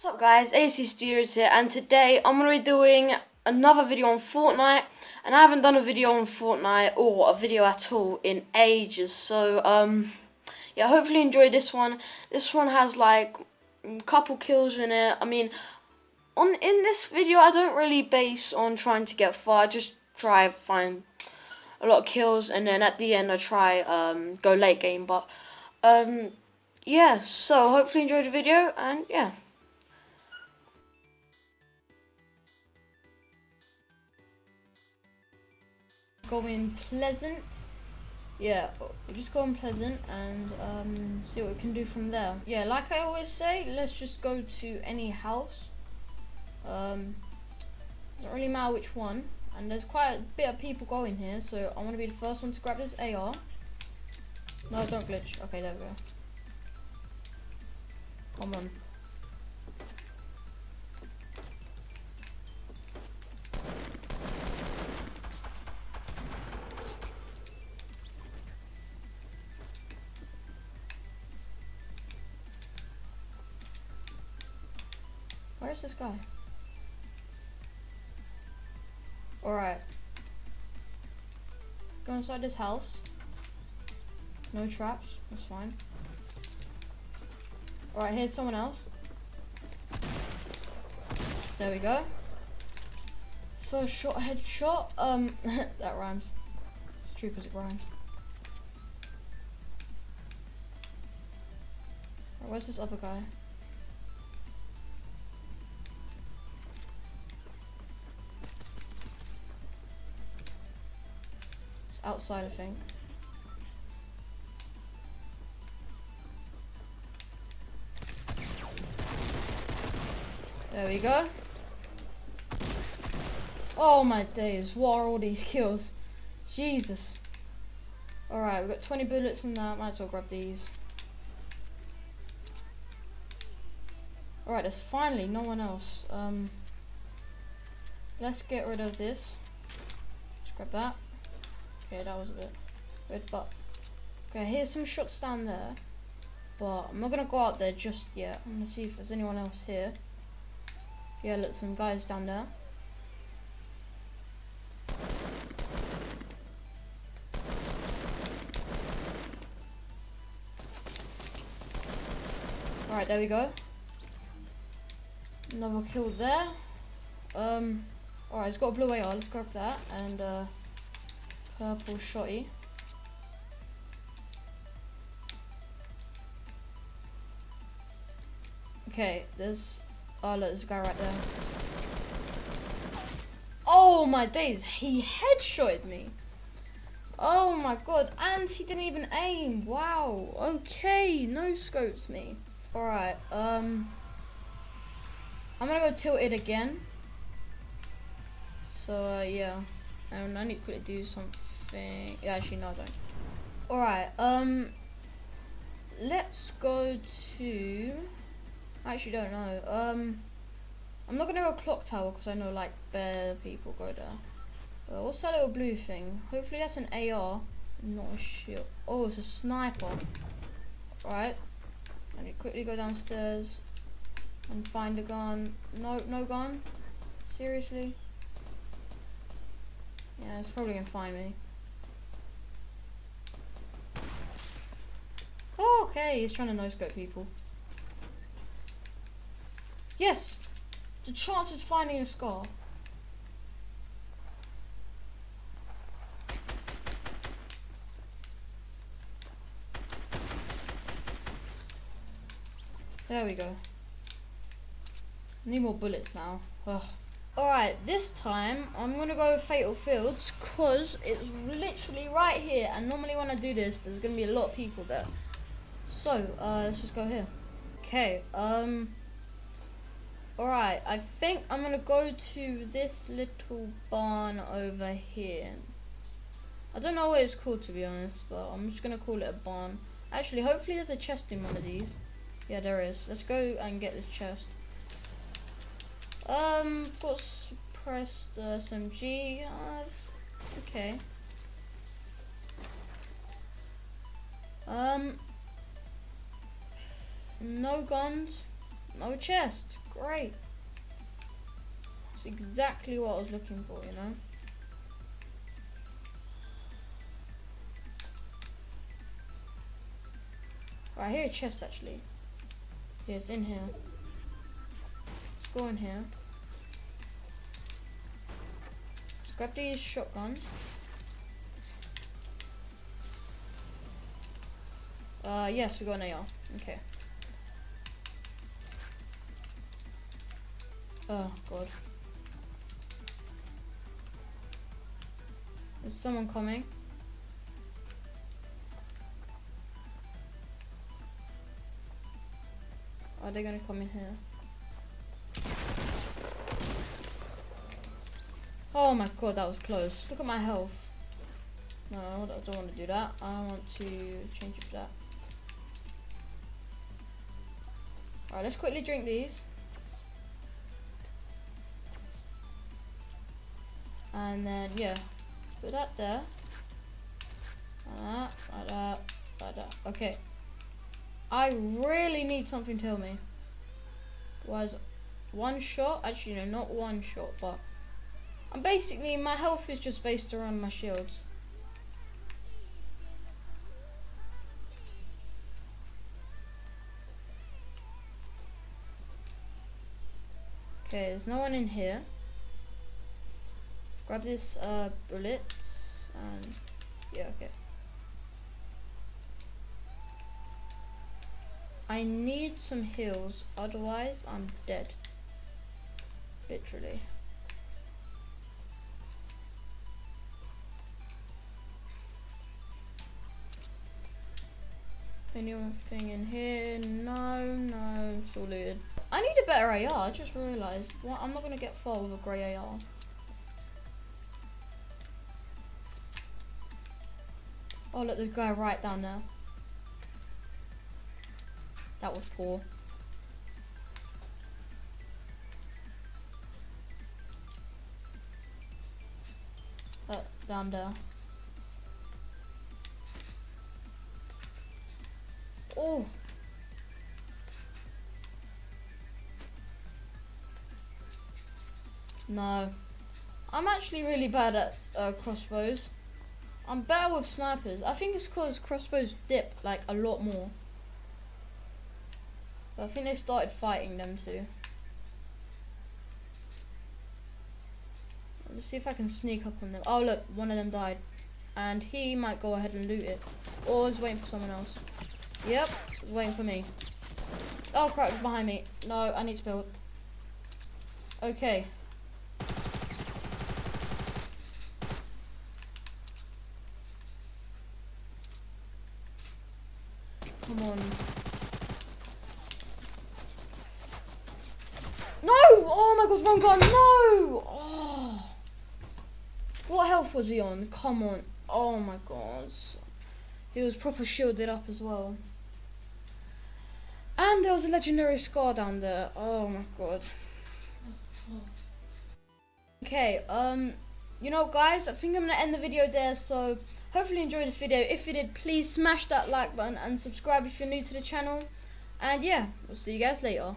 What's up guys, AC Studios here, and today I'm going to be doing another video on Fortnite, and I haven't done a video on Fortnite or a video at all in ages, so yeah, hopefully you enjoy this one. This one has like a couple kills in it. I mean, in this video I don't really base on trying to get far, I just try to find a lot of kills, and then at the end I try go late game, but yeah, so hopefully you enjoyed the video, and yeah. Go in Pleasant. Yeah, we'll just go in Pleasant and see what we can do from there. Yeah, like I always say, let's just go to any house. Doesn't really matter which one. And there's quite a bit of people going here, so I want to be the first one to grab this AR. No, don't glitch. Okay, there we go. Come on. Where's this guy? Alright. Let's go inside this house. No traps, that's fine. Alright, here's someone else. There we go. First shot, headshot. That rhymes. It's true because it rhymes. Right, where's this other guy? Outside, I think. There we go. Oh my days, what are all these kills? Jesus. Alright, we've got 20 bullets on that, might as well grab these. Alright, there's finally no one else. Let's get rid of this. Just grab that. Okay, that was a bit weird, but okay, here's some shots down there, but I'm not gonna go out there just yet. I'm gonna see if there's anyone else here. Yeah, look, some guys down there. Alright, there we go. Another kill there. Alright, it's got a blue AR, let's grab that, and purple shotty. Okay, there's look, there's a guy right there. Oh my days, he headshotted me. Oh my god, and he didn't even aim. Wow. Okay, no scopes me. Alright, I'm gonna go tilted again. So yeah. And I need to quickly do something. Yeah, actually no, I don't. Alright, let's go to, I actually don't know. I'm not gonna go clock tower because I know like bare people go there. What's that little blue thing? Hopefully that's an AR, not a shield. Oh, it's a sniper. Right. I need to quickly go downstairs and find a gun. No, no gun. Seriously? Yeah, it's probably gonna find me. Oh, okay, he's trying to no-scope people. Yes! The chance is finding a scar. There we go. Need more bullets now. Ugh. Alright, this time I'm gonna go Fatal Fields because it's literally right here, and normally when I do this there's gonna be a lot of people there. So let's just go here. Okay, alright, I think I'm gonna go to this little barn over here. I don't know what it's called, to be honest, but I'm just gonna call it a barn. Actually, hopefully there's a chest in one of these. Yeah, there is. Let's go and get this chest. Got suppressed SMG. Okay. No guns. No chest. Great. It's exactly what I was looking for, you know. Right, I hear a chest actually. Yeah, it's in here. Let's go in here. Let's grab these shotguns. Yes, we got an AR. Okay. Oh god. There's someone coming. Are they gonna come in here? Oh my god, that was close. Look at my health. No, I don't want to do that. I want to change it for that. Alright, let's quickly drink these. And then, yeah, let's put that there. Like that, like that. Okay. I really need something to heal me. Was one shot? Actually, no, not one shot, but I'm basically, my health is just based around my shields. Okay, there's no one in here. Let's grab this bullet and yeah, okay. I need some heals, otherwise I'm dead. Literally. Anything in here? No, it's all looted. I need a better AR, I just realised. Well, I'm not going to get far with a grey AR. Oh look, there's a guy right down there. That was poor. Down there. Oh! No. I'm actually really bad at crossbows. I'm better with snipers. I think it's because crossbows dip like a lot more. But I think they started fighting them too. Let's see if I can sneak up on them. Oh look, one of them died. And he might go ahead and loot it. Or is waiting for someone else. Yep, he's waiting for me. Oh crap, it's behind me. No, I need to build. Okay. Come on. No! Oh my god, wrong gun. No! Oh. What health was he on? Come on. Oh my god. He was proper shielded up as well. And there was a legendary scar down there. Oh my god. Okay, you know guys, I think I'm gonna end the video there, so hopefully you enjoyed this video. If you did, please smash that like button and subscribe if you're new to the channel. And yeah, we'll see you guys later.